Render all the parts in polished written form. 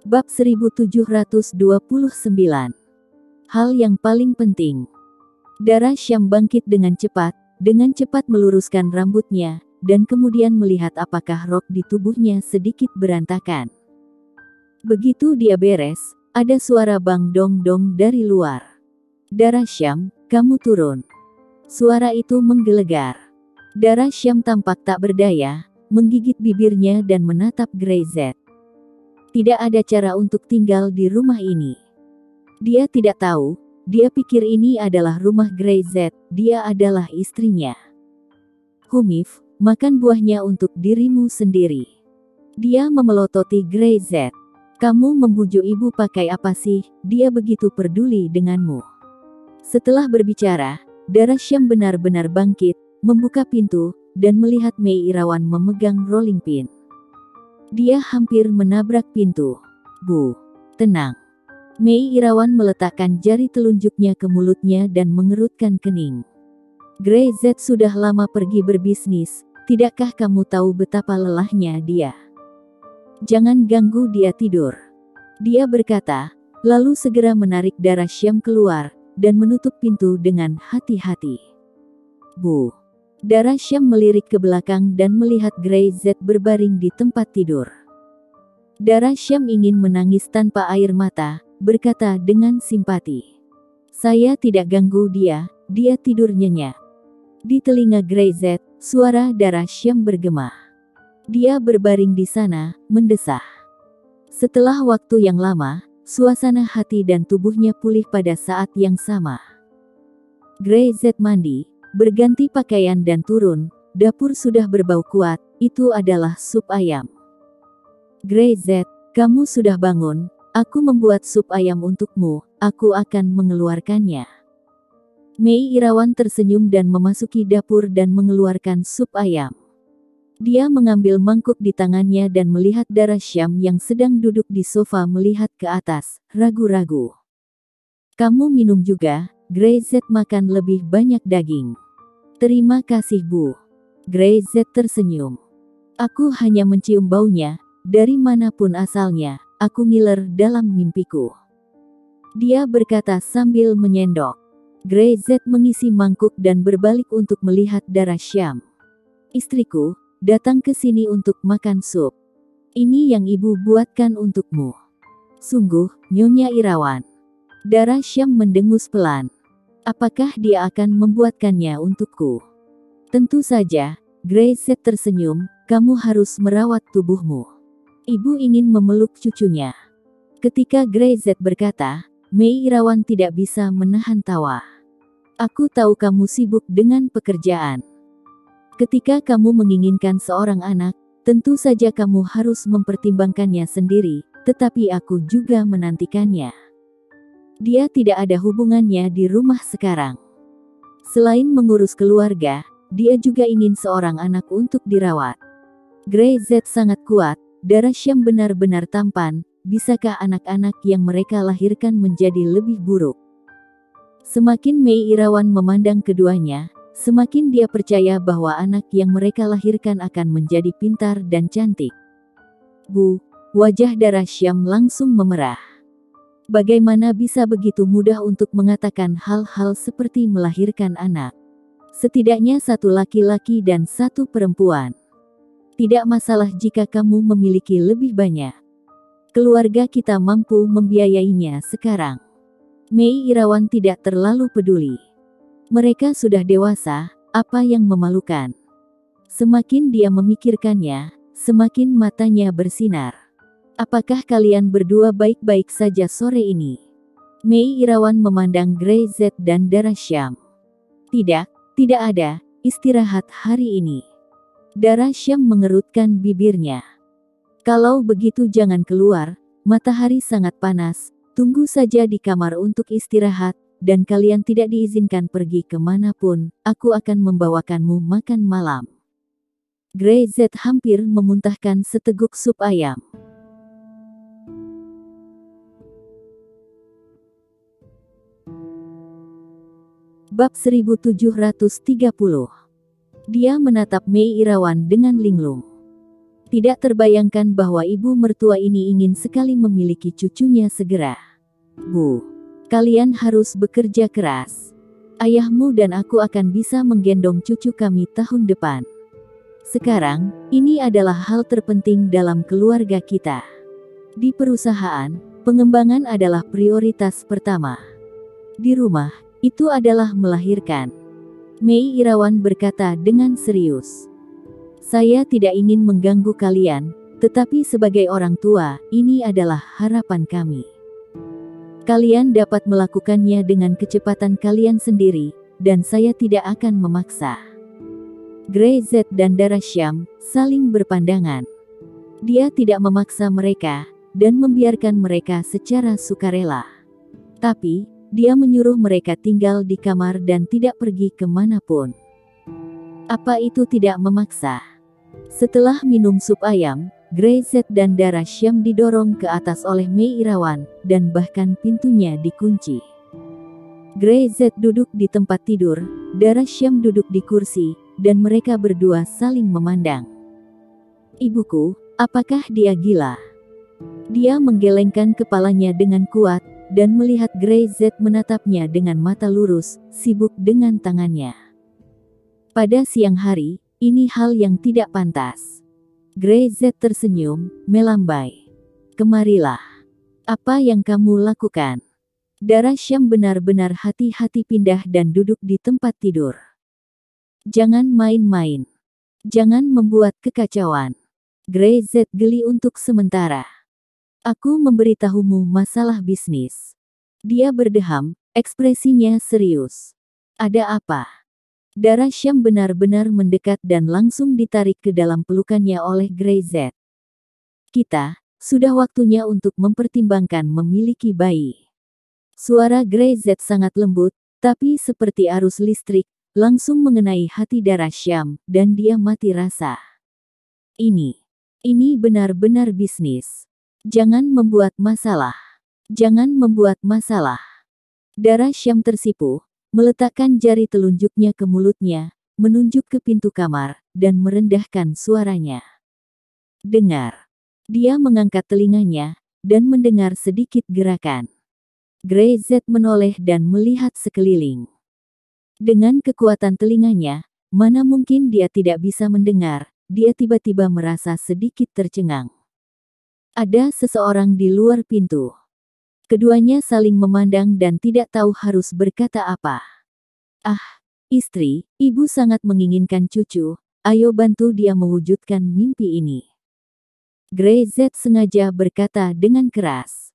Bab 1729. Hal yang paling penting. Darah Syam bangkit dengan cepat meluruskan rambutnya, dan kemudian melihat apakah rok di tubuhnya sedikit berantakan. Begitu dia beres, ada suara bang dong dong dari luar. Darah Syam, kamu turun. Suara itu menggelegar. Darah Syam tampak tak berdaya, menggigit bibirnya dan menatap Greyset. Tidak ada cara untuk tinggal di rumah ini. Dia tidak tahu, dia pikir ini adalah rumah Greyset, dia adalah istrinya. Humif, makan buahnya untuk dirimu sendiri. Dia memelototi Greyset. Kamu membujuk ibu pakai apa sih, dia begitu peduli denganmu. Setelah berbicara, Darah Syam benar-benar bangkit, membuka pintu, dan melihat Mei Irawan memegang rolling pin. Dia hampir menabrak pintu. Bu, tenang. Mei Irawan meletakkan jari telunjuknya ke mulutnya dan mengerutkan kening. Greyset sudah lama pergi berbisnis, tidakkah kamu tahu betapa lelahnya dia? Jangan ganggu dia tidur. Dia berkata, lalu segera menarik Darah Syam keluar, dan menutup pintu dengan hati-hati. Bu. Darah Syam melirik ke belakang dan melihat Greyset berbaring di tempat tidur. Darah Syam ingin menangis tanpa air mata, berkata dengan simpati. Saya tidak ganggu dia, dia tidur nyenyak. Di telinga Greyset, suara Darah Syam bergema. Dia berbaring di sana, mendesah. Setelah waktu yang lama, suasana hati dan tubuhnya pulih pada saat yang sama. Greyset mandi, berganti pakaian dan turun, dapur sudah berbau kuat, itu adalah sup ayam. Greyset, kamu sudah bangun, aku membuat sup ayam untukmu, aku akan mengeluarkannya. Mei Irawan tersenyum dan memasuki dapur dan mengeluarkan sup ayam. Dia mengambil mangkuk di tangannya dan melihat Darah Syam yang sedang duduk di sofa melihat ke atas, ragu-ragu. Kamu minum juga, Greyset makan lebih banyak daging. Terima kasih Bu. Greyset tersenyum. Aku hanya mencium baunya, dari manapun asalnya, aku ngiler dalam mimpiku. Dia berkata sambil menyendok. Greyset mengisi mangkuk dan berbalik untuk melihat Darah Syam. Istriku, datang ke sini untuk makan sup. Ini yang ibu buatkan untukmu. Sungguh, Nyonya Irawan. Darah Syam mendengus pelan. Apakah dia akan membuatkannya untukku? Tentu saja, Greyset tersenyum, kamu harus merawat tubuhmu. Ibu ingin memeluk cucunya. Ketika Greyset berkata, Mei Irawan tidak bisa menahan tawa. Aku tahu kamu sibuk dengan pekerjaan. Ketika kamu menginginkan seorang anak, tentu saja kamu harus mempertimbangkannya sendiri, tetapi aku juga menantikannya. Dia tidak ada hubungannya di rumah sekarang. Selain mengurus keluarga, dia juga ingin seorang anak untuk dirawat. Greyset sangat kuat, Darah Syam benar-benar tampan, bisakah anak-anak yang mereka lahirkan menjadi lebih buruk? Semakin Mei Irawan memandang keduanya, semakin dia percaya bahwa anak yang mereka lahirkan akan menjadi pintar dan cantik. Bu, wajah Darah Syam langsung memerah. Bagaimana bisa begitu mudah untuk mengatakan hal-hal seperti melahirkan anak? Setidaknya satu laki-laki dan satu perempuan. Tidak masalah jika kamu memiliki lebih banyak. Keluarga kita mampu membiayainya sekarang. Mei Irawan tidak terlalu peduli. Mereka sudah dewasa, apa yang memalukan? Semakin dia memikirkannya, semakin matanya bersinar. Apakah kalian berdua baik-baik saja sore ini? Mei Irawan memandang Greyset dan Darah Syam. Tidak ada, istirahat hari ini. Darah Syam mengerutkan bibirnya. Kalau begitu jangan keluar, matahari sangat panas, tunggu saja di kamar untuk istirahat, dan kalian tidak diizinkan pergi kemanapun, aku akan membawakanmu makan malam. Greyset hampir memuntahkan seteguk sup ayam. Bab 1730. Dia menatap Mei Irawan dengan linglung. Tidak terbayangkan bahwa ibu mertua ini ingin sekali memiliki cucunya segera. Bu, kalian harus bekerja keras. Ayahmu dan aku akan bisa menggendong cucu kami tahun depan. Sekarang, ini adalah hal terpenting dalam keluarga kita. Di perusahaan, pengembangan adalah prioritas pertama. Di rumah, itu adalah melahirkan. Mei Irawan berkata dengan serius. Saya tidak ingin mengganggu kalian, tetapi sebagai orang tua, ini adalah harapan kami. Kalian dapat melakukannya dengan kecepatan kalian sendiri, dan saya tidak akan memaksa. Gray Z dan Darashyam saling berpandangan. Dia tidak memaksa mereka, dan membiarkan mereka secara sukarela. Tapi, dia menyuruh mereka tinggal di kamar dan tidak pergi kemanapun. Apa itu tidak memaksa? Setelah minum sup ayam, Gray Z dan Darashyam didorong ke atas oleh Mei Irawan, dan bahkan pintunya dikunci. Gray Z duduk di tempat tidur, Darashyam duduk di kursi, dan mereka berdua saling memandang. Ibuku, apakah dia gila? Dia menggelengkan kepalanya dengan kuat, dan melihat Gray Z menatapnya dengan mata lurus, sibuk dengan tangannya. Pada siang hari, ini hal yang tidak pantas. Gray Z tersenyum, melambai. Kemarilah. Apa yang kamu lakukan? Darashyam benar-benar hati-hati pindah dan duduk di tempat tidur. Jangan main-main. Jangan membuat kekacauan. Gray Z geli untuk sementara. Aku memberitahumu masalah bisnis. Dia berdeham, ekspresinya serius. Ada apa? Darashyam benar-benar mendekat dan langsung ditarik ke dalam pelukannya oleh Gray Z. Kita, sudah waktunya untuk mempertimbangkan memiliki bayi. Suara Gray Z sangat lembut, tapi seperti arus listrik, langsung mengenai hati Darashyam, dan dia mati rasa. Ini benar-benar bisnis. Jangan membuat masalah. Jangan membuat masalah. Darashyam tersipu, meletakkan jari telunjuknya ke mulutnya, menunjuk ke pintu kamar, dan merendahkan suaranya. Dengar. Dia mengangkat telinganya, dan mendengar sedikit gerakan. Gray Z menoleh dan melihat sekeliling. Dengan kekuatan telinganya, mana mungkin dia tidak bisa mendengar, dia tiba-tiba merasa sedikit tercengang. Ada seseorang di luar pintu. Keduanya saling memandang dan tidak tahu harus berkata apa. Ah, istri, ibu sangat menginginkan cucu, ayo bantu dia mewujudkan mimpi ini. Gray Z sengaja berkata dengan keras.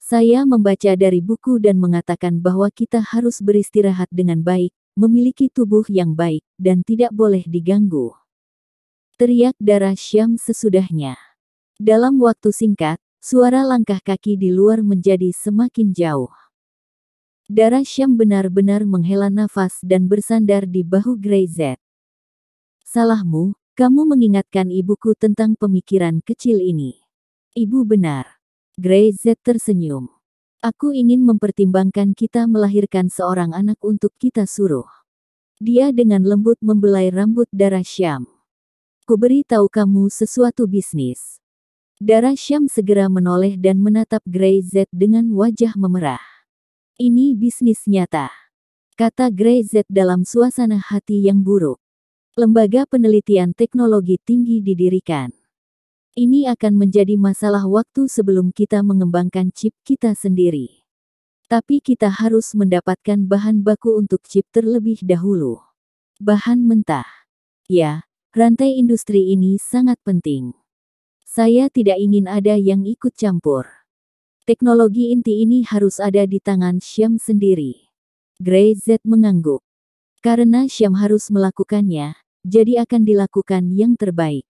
Saya membaca dari buku dan mengatakan bahwa kita harus beristirahat dengan baik, memiliki tubuh yang baik, dan tidak boleh diganggu. Teriak Darashyam sesudahnya. Dalam waktu singkat, suara langkah kaki di luar menjadi semakin jauh. Darashyam benar-benar menghela nafas dan bersandar di bahu Gray Z. Salahmu, kamu mengingatkan ibuku tentang pemikiran kecil ini. Ibu benar. Gray Z tersenyum. Aku ingin mempertimbangkan kita melahirkan seorang anak untuk kita suruh. Dia dengan lembut membelai rambut Darashyam. Kuberi tahu kamu sesuatu bisnis. Darashyam segera menoleh dan menatap Gray Z dengan wajah memerah. Ini bisnis nyata, kata Gray Z dalam suasana hati yang buruk. Lembaga penelitian teknologi tinggi didirikan. Ini akan menjadi masalah waktu sebelum kita mengembangkan chip kita sendiri. Tapi kita harus mendapatkan bahan baku untuk chip terlebih dahulu. Bahan mentah. Ya, rantai industri ini sangat penting. Saya tidak ingin ada yang ikut campur. Teknologi inti ini harus ada di tangan Syam sendiri. Gray Z mengangguk. Karena Syam harus melakukannya, jadi akan dilakukan yang terbaik.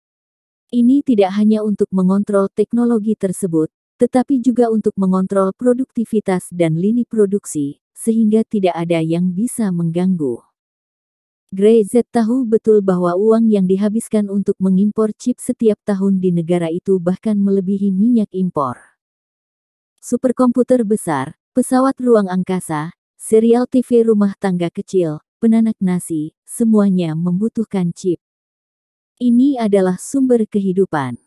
Ini tidak hanya untuk mengontrol teknologi tersebut, tetapi juga untuk mengontrol produktivitas dan lini produksi, sehingga tidak ada yang bisa mengganggu. Gray Z tahu betul bahwa uang yang dihabiskan untuk mengimpor chip setiap tahun di negara itu bahkan melebihi minyak impor. Superkomputer besar, pesawat ruang angkasa, serial TV rumah tangga kecil, penanak nasi, semuanya membutuhkan chip. Ini adalah sumber kehidupan.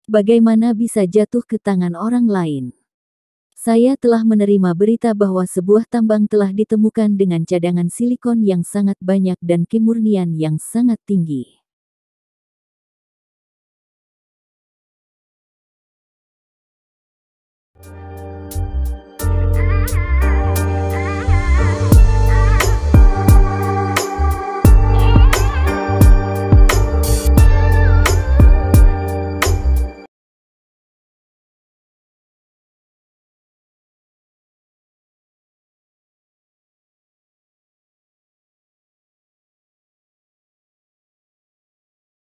Bagaimana bisa jatuh ke tangan orang lain? Saya telah menerima berita bahwa sebuah tambang telah ditemukan dengan cadangan silikon yang sangat banyak dan kemurnian yang sangat tinggi.